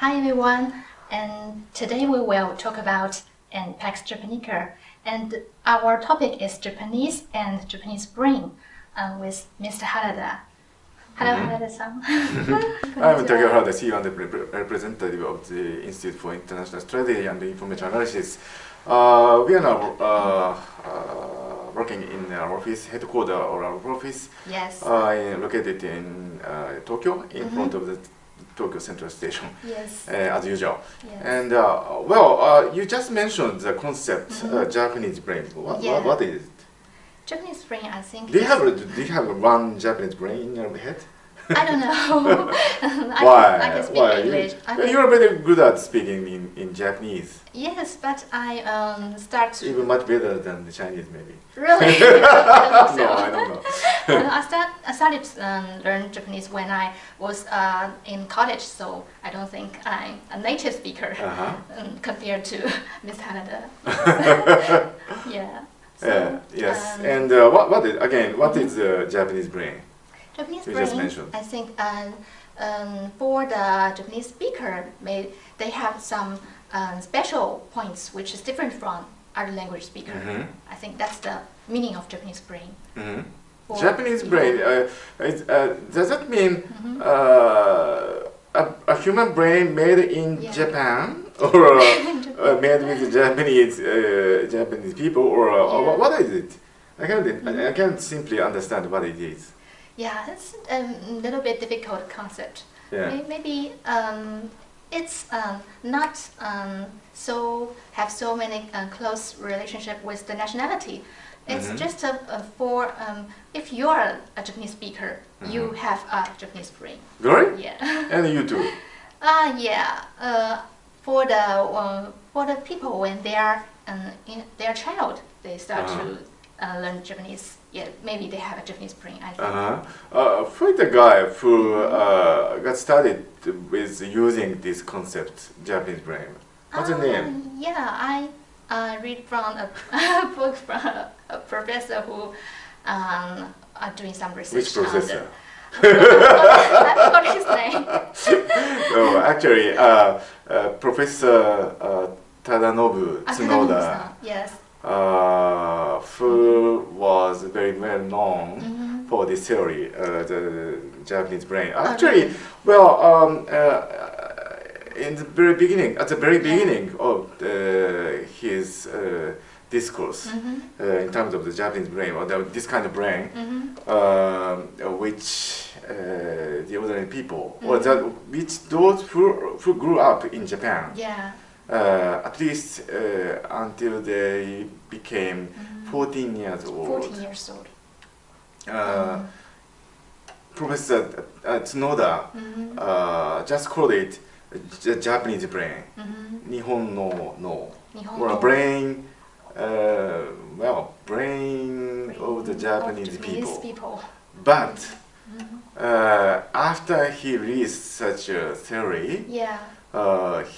Hi everyone, and today we will talk about an Pax Japonica, and our topic is Japanese and Japanese brain with Mr. Harada. Hello, Harada-san. I'm Takeo Harada, CEO and representative of the Institute for International Strategy and Information Analysis. We are now working in our office, headquarters or our office, Yes. Located in Tokyo, in front of the Tokyo Central Station, Yes. as usual. Yes. And you just mentioned the concept Japanese brain. What is it? Japanese brain, I think. Do you have one Japanese brain in your head? I don't know. Why? I can speak Why? English. You're very good at speaking in Japanese. Yes, but I start. Even much better than the Chinese, maybe. Really? I don't think so. No, I don't know. I started learn Japanese when I was in college, so I don't think I'm a native speaker compared to Miss Harada. Yeah. So, yes. And what is the Japanese brain? Japanese You brain, just mentioned. I think for the Japanese speaker, they have some special points which is different from other language speaker. I think that's the meaning of Japanese brain. Japanese brain, does that mean a human brain made in Japan, or made with Japanese people, or what is it? I can't simply understand what it is. Yeah, it's a little bit difficult concept. Yeah. Maybe it's not have so many close relationship with the nationality. It's just for if you are a Japanese speaker, you have a Japanese brain. Really? Yeah. And you too. Yeah. For the people when they are in their child, they start to learn Japanese. Yeah, maybe they have a Japanese brain, I think. For the guy who got started with using this concept, Japanese brain, what's the name? Yeah, I read from a book from a professor who are doing some research. Which professor? I forgot his name. No, actually, Professor Tadanobu Tsunoda. Yes. Who was very well known for this theory, the Japanese brain. Actually, in the very beginning, at the very beginning of his discourse, in terms of the Japanese brain, or this kind of brain, which the ordinary people, or those who grew up in Japan. Yeah. At least until they became 14 years old. 14 years old. Professor Tsunoda just called it the Japanese brain, Nihon no no, or a brain, brain of the Japanese people. But after he released such a theory,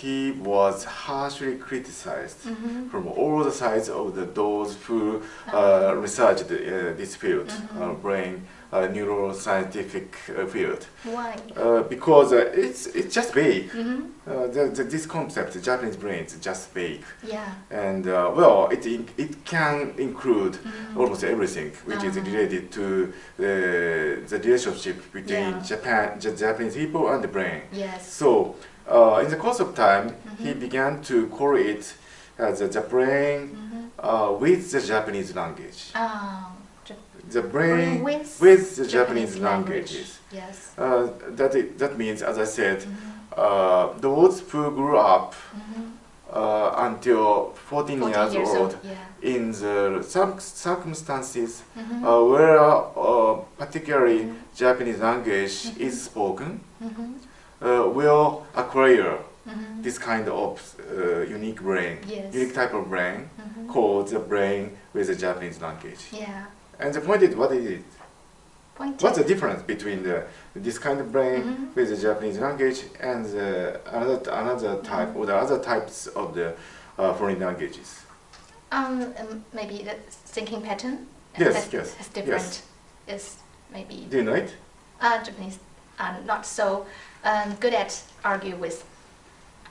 he was harshly criticized from all the sides of those who researched this field, brain, neuroscientific field. Why? Because it's just vague. This concept, the Japanese brain, is just vague. Yeah. And it can include almost everything which is related to the relationship between Japanese people and the brain. Yes. So in the course of time, he began to call it as the brain with the Japanese language. The brain with the Japanese languages. Yes. That means, as I said, those who grew up until 14 years old in the circumstances where particularly Japanese language is spoken, will acquire this kind of unique brain, unique type of brain called the brain with the Japanese language. Yeah. And the point is, what is it? What's the difference between this kind of brain with the Japanese language and another type or the other types of the foreign languages? Maybe the thinking pattern. Yes. Is different. Is maybe. Do you know it? Japanese are not so good at argue with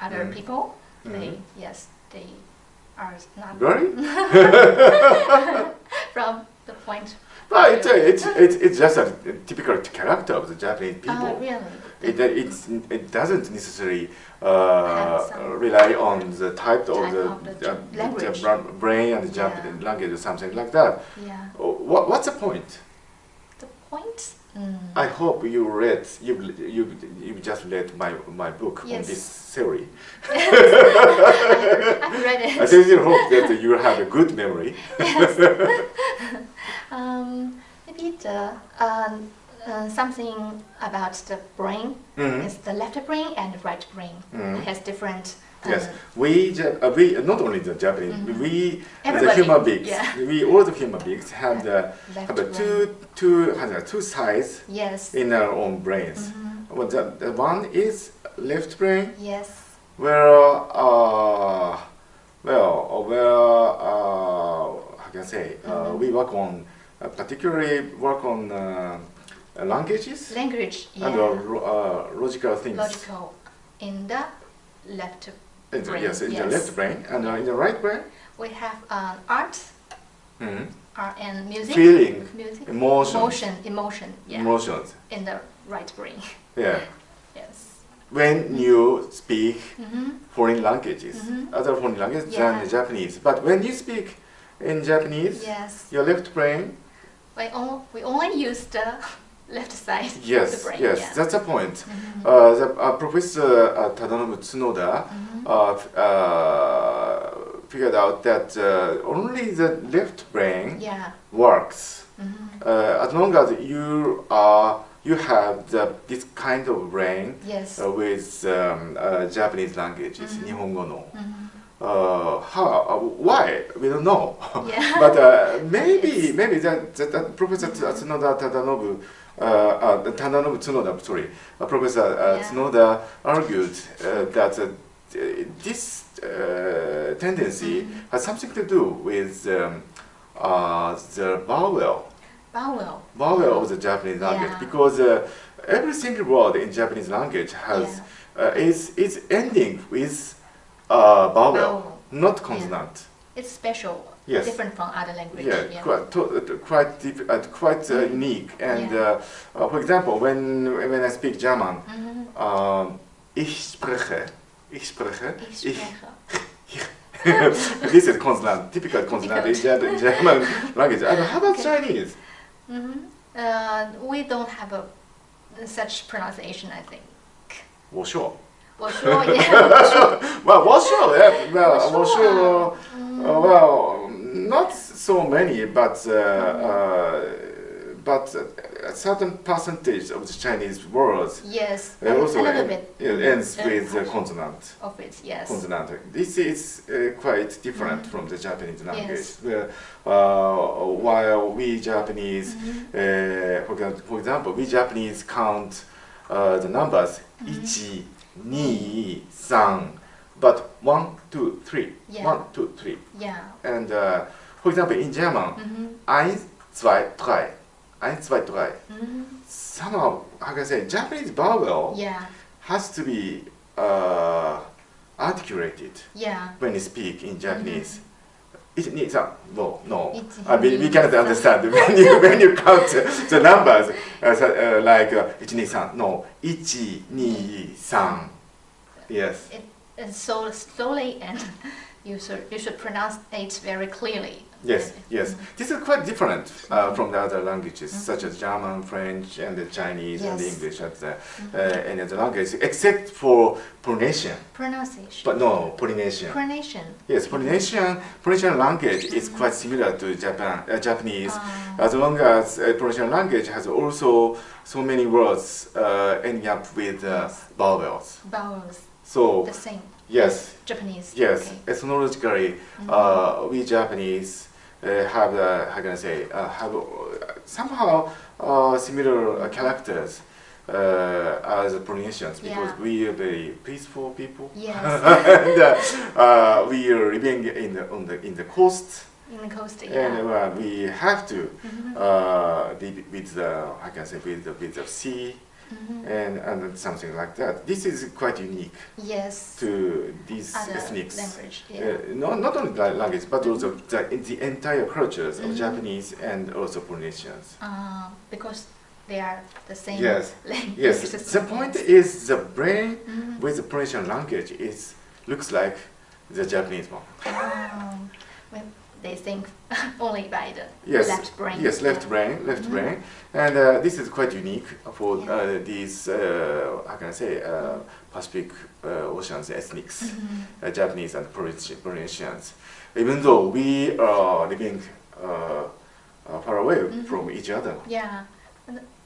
other people. They are not Really? from the point. Well, it's just a typical character of the Japanese people. Really? It doesn't necessarily rely on the type of the brain and the Japanese language or something like that. Yeah. What's the point? The point? I hope you just read my book on this theory. I've read it. I sincerely hope that you have a good memory. Yes. Maybe something about the brain is the left brain and the right brain. It has different. Yes, we not only the Japanese, we Everybody, the human beings, yeah. all the human beings have two sides in our own brains. Well, the one is left brain. Yes. Where how can I say? We work on particularly work on languages. Language. Yeah. And logical things. Logical in the left brain. Yes, in the left brain, and in the right brain we have art, art and music, feeling, music, emotion, yeah. emotions. In the right brain. Yeah. Yes. When you speak foreign languages, other foreign languages than Japanese, but when you speak in Japanese, your left brain. We only use the left side of the brain. Yes, that's the point. Professor Tadanobu Tsunoda figured out that only the left brain works as long as you have this kind of brain with Japanese languages, Nihongo no. Why? We don't know. But maybe that Professor Tsunoda Tadanobu Tsunoda, sorry, Professor Tsunoda argued that this tendency has something to do with the vowel of the Japanese language, because every single word in Japanese language has is ending with vowel, not consonant. It's special. Different from other languages. Quite unique. And for example, when I speak German, ich spreche. This is consonant, typical consonant in German language. And how about Chinese? We don't have such pronunciation, I think. 我说. 我说, yeah. Well, 我说, yeah. Well, 我说, well, not so many, but a certain percentage of the Chinese words also ends with the consonant. Of it, yes. Consonant. This is quite different from the Japanese language. While we Japanese, for example, we Japanese count the numbers 1, 2, 3, but 1, 2, 3, 1, 2, 3. Yeah. And for example, in German, 1, 2, 3. 1, 2, 3. Somehow, how can I say, Japanese vowel has to be articulated when you speak in Japanese. 1, 2, 3. No. We cannot understand when you count the numbers like 1, 2, 3. No, 1, 2, 3. Yes. It's so slowly, and you should pronounce it very clearly. Yes. This is quite different from the other languages, such as German, French, and the Chinese and the English, and any other language, except for pronunciation. Pronunciation. But no, pollination. Pronunciation. Yes, Polynesian language is quite similar to Japanese, as long as Polynesian language has also so many words ending up with vowels. Vowels. So the same. Yes. Japanese. Yes. Ethnologically, we Japanese have how can I say have somehow similar characters as Polynesians, because we are very peaceful people. Yes. And we are living in the coast. In the coast, And we have to live with the how can I say with the sea. and something like that. This is quite unique to these ethnics. Language, not only language, but also the entire cultures of Japanese and also Polynesians. Because they are the same language. Yes. The point is the brain with the Polynesian language looks like the Japanese one. Well, they think only by the left brain. Yes, left brain. And this is quite unique for these, how can I say, Pacific Ocean's ethnics, Japanese and Polynesians. Even though we are living far away from each other. Yeah.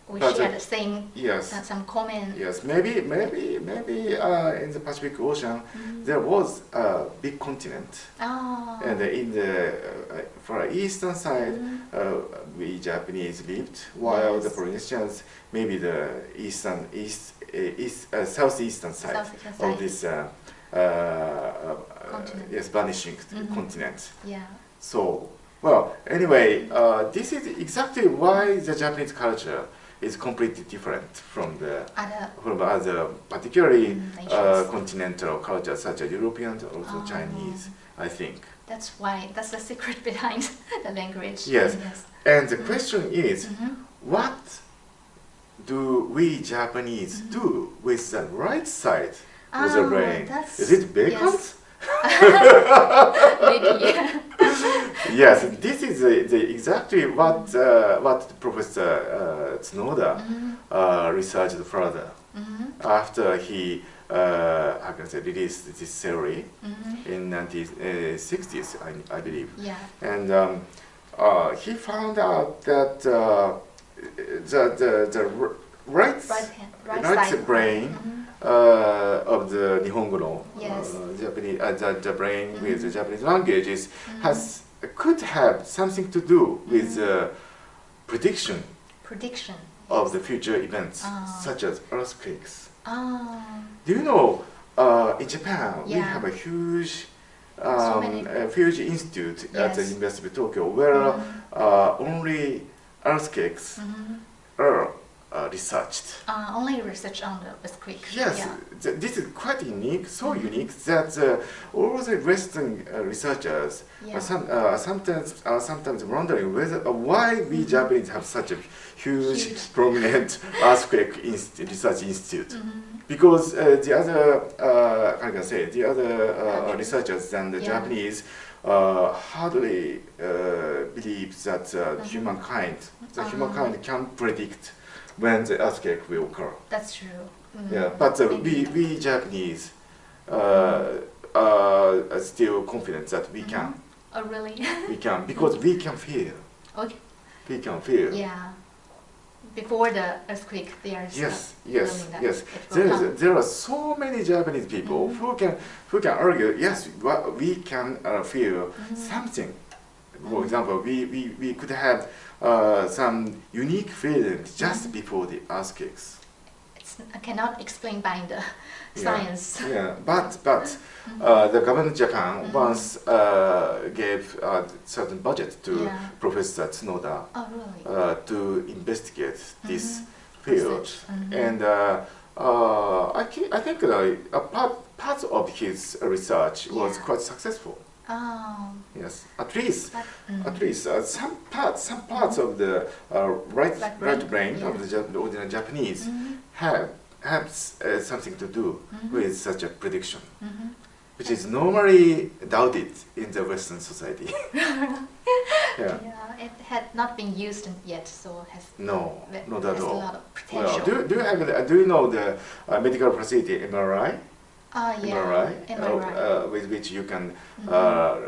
We share the same, some common. Yes, maybe in the Pacific Ocean there was a big continent, and in the for eastern side we Japanese lived, while the Polynesians maybe the southeastern side of this vanishing continent. Yeah. So well, anyway, this is exactly why the Japanese culture is completely different from other particularly continental cultures such as European and also Chinese, I think. That's the secret behind the language. Yes. And the question is, what do we Japanese do with the right side of the brain? Is it bacon? Yes. Maybe. Yes, this is exactly what Professor Tsunoda researched further after he released this theory in 1960s, I believe. Yeah. And he found out that the right brain of the Nihongo Japanese, the brain with the Japanese languages could have something to do with prediction of the future events, such as earthquakes. Do you know, in Japan, we have a huge institute at the University of Tokyo where only earthquakes are researched. Only research on the earthquake. Yes, this is quite unique, so unique that all the Western researchers are sometimes wondering why we Japanese have such a huge prominent earthquake research institute. Because the other researchers than the Japanese hardly believe that humankind can predict when the earthquake will occur. That's true. Yeah, but we Japanese are still confident that we can. Oh, really? We can, because we can feel. Okay. We can feel. Yeah. Before the earthquake, there's yes. There are so many Japanese people who can argue. Yes, we can feel something. For example, we could have some unique feelings just before the earthquakes. I cannot explain by the science. Yeah, but the government of Japan once gave a certain budget to Professor Tsunoda to investigate this field, and I think part of his research was quite successful. Yes, at least some parts of the right brain of the ordinary Japanese have something to do with such a prediction, which is normally doubted in the Western society. It had not been used yet, so has not at all. A lot of potential. Well, do you know the medical procedure MRI? MRI. With which you can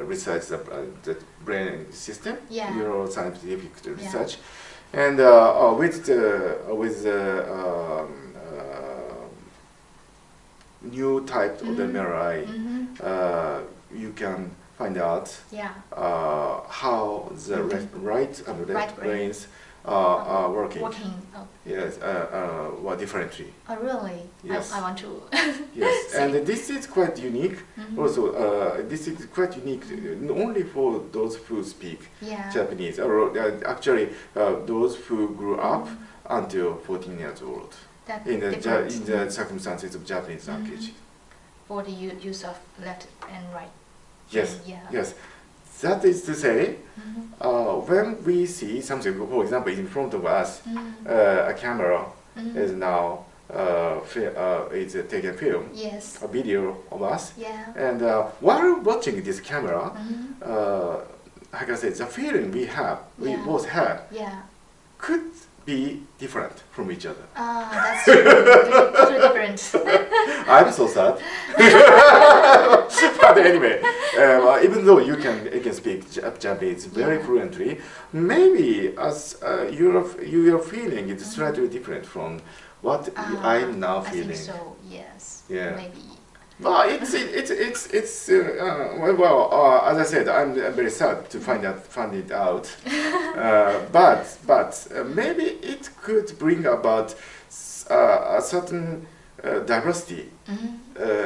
research the brain system, neuroscientific research, and with the new type of the MRI, you can find out how the right and left brains are working. Yes, differently. Oh, really? Yes. I want to. Yes, and this is quite unique. Also, this is quite unique only for those who speak Japanese, or actually those who grew up until 14 years old. in the circumstances of Japanese language. For the use of left and right. Yes, yeah. yes. That is to say, when we see something, for example, in front of us, a camera is now is taking film, yes. a video of us, yeah. and while watching this camera, like I said, the feeling we both have, yeah. could be different from each other. That's true. Totally different. I'm so sad. But anyway, even though you can speak Japanese very fluently, maybe as your feeling is slightly different from what I'm now feeling. I think so. Yes. Yeah. Maybe. Well, it's as I said, I'm very sad to find it out. But maybe it could bring about a certain diversity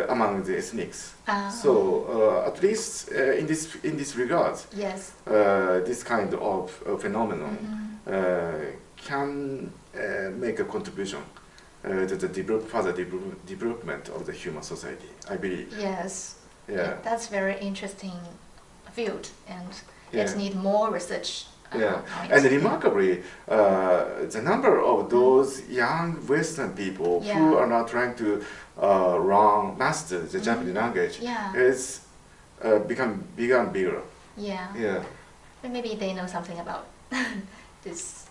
among the ethnics. So at least in this regard, yes. this kind of phenomenon can make a contribution to the further development of the human society, I believe. Yes. Yeah. That's very interesting field, and it needs more research. And remarkably, the number of those young Western people who are now trying to master the Japanese language is become bigger and bigger. Yeah. Yeah. But maybe they know something about this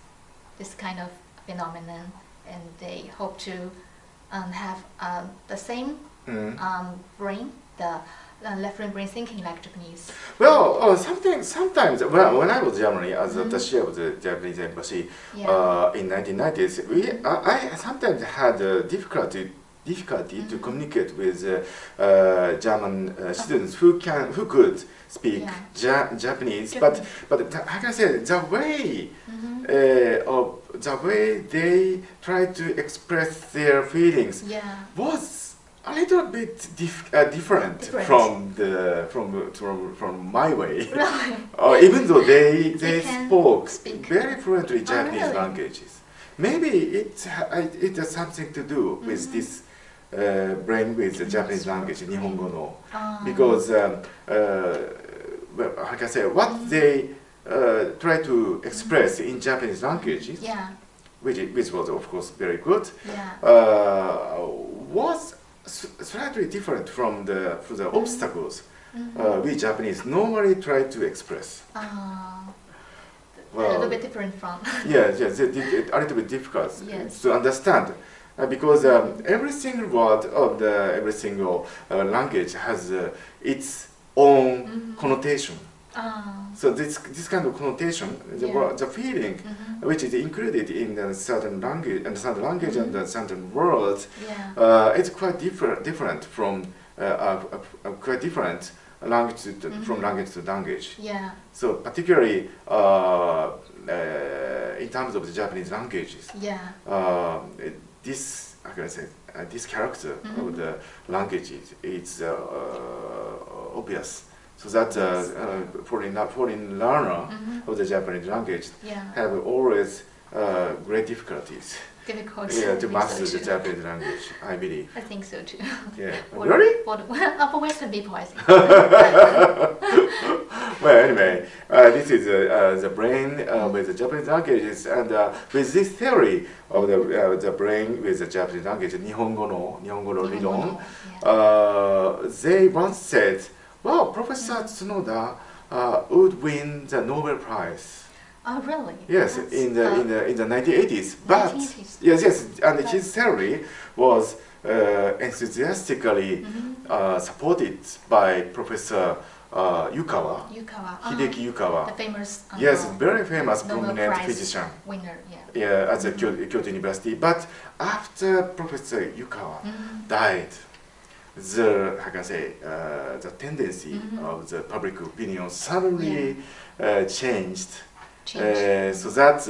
kind of phenomenon, and they hope to have the same brain, the left brain thinking like Japanese. Well, sometimes when I was in Germany as attaché of the Japanese embassy in 1990s, I sometimes had difficulty to communicate with German students who could speak Japanese, but like I said, the way they try to express their feelings was a little bit different from my way. Really? Even though they spoke very fluently Japanese languages. Maybe it has something to do with this brain with the Japanese language, Nihongo no, because like I said, what they try to express in Japanese languages, which was of course very good, was slightly different from the obstacles we Japanese normally try to express. Well, a little bit different from. yes, a little bit difficult to understand. Because every single word of every single language has its own connotation. So this kind of connotation, the feeling, which is included in a certain language and certain words, it's quite different from quite different language from language to language. Yeah. So particularly in terms of the Japanese languages, this, how can I say, this character of the language is obvious. So that foreign learner of the Japanese language have always great difficulties to master the Japanese language, I believe. I think so too. Yeah. Really? For Western people, I think. Well, anyway, this is the brain with the Japanese languages, and with this theory of the brain with the Japanese language, Nihongo no Rilon, they once said, well, Professor Tsunoda would win the Nobel Prize. Oh, really? Yes, in the 1980s. But 1980s. yes, and his theory was enthusiastically supported by Professor Hideki Yukawa. The famous. Yes, very famous, Nobel prominent Prize physician. Winner, at the Kyoto University. But after Professor Yukawa died, the tendency of the public opinion suddenly changed. So that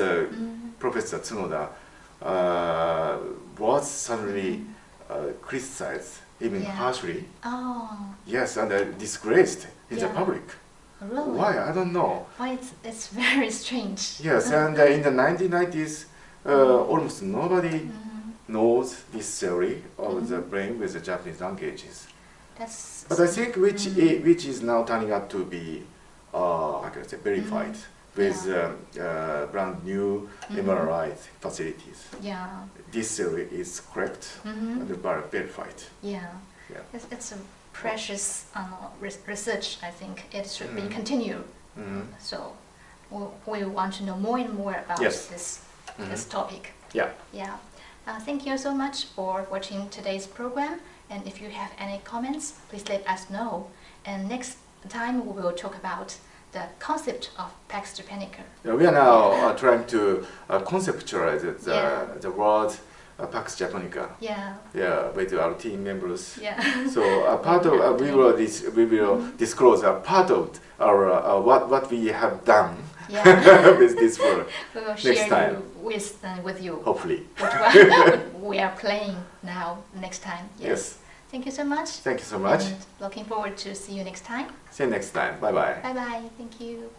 Professor Tsunoda was suddenly criticized, even harshly. Oh. Yes, and disgraced in the public. Really? Why? I don't know. Why it's very strange. Yes, and in the 1990s, almost nobody knows this theory of the brain with the Japanese languages. That's But I think which is now turning out to be, how can I say, verified with brand new MRI facilities. Yeah. This theory is correct and verified. Yeah. It's a precious research. I think it should be continued. So we want to know more and more about this topic. Yeah. Yeah. Thank you so much for watching today's program. And if you have any comments, please let us know. And next time we will talk about the concept of Pax Japonica. Yeah, we are now trying to conceptualize the word Pax Japonica. Yeah. Yeah, with our team members. Yeah. So part of we will disclose a part of our what we have done with this word. We will next share time with you. Hopefully. What we are playing now next time. Yes. Thank you so much. Thank you so much. And looking forward to see you next time. See you next time. Bye bye. Bye bye. Thank you.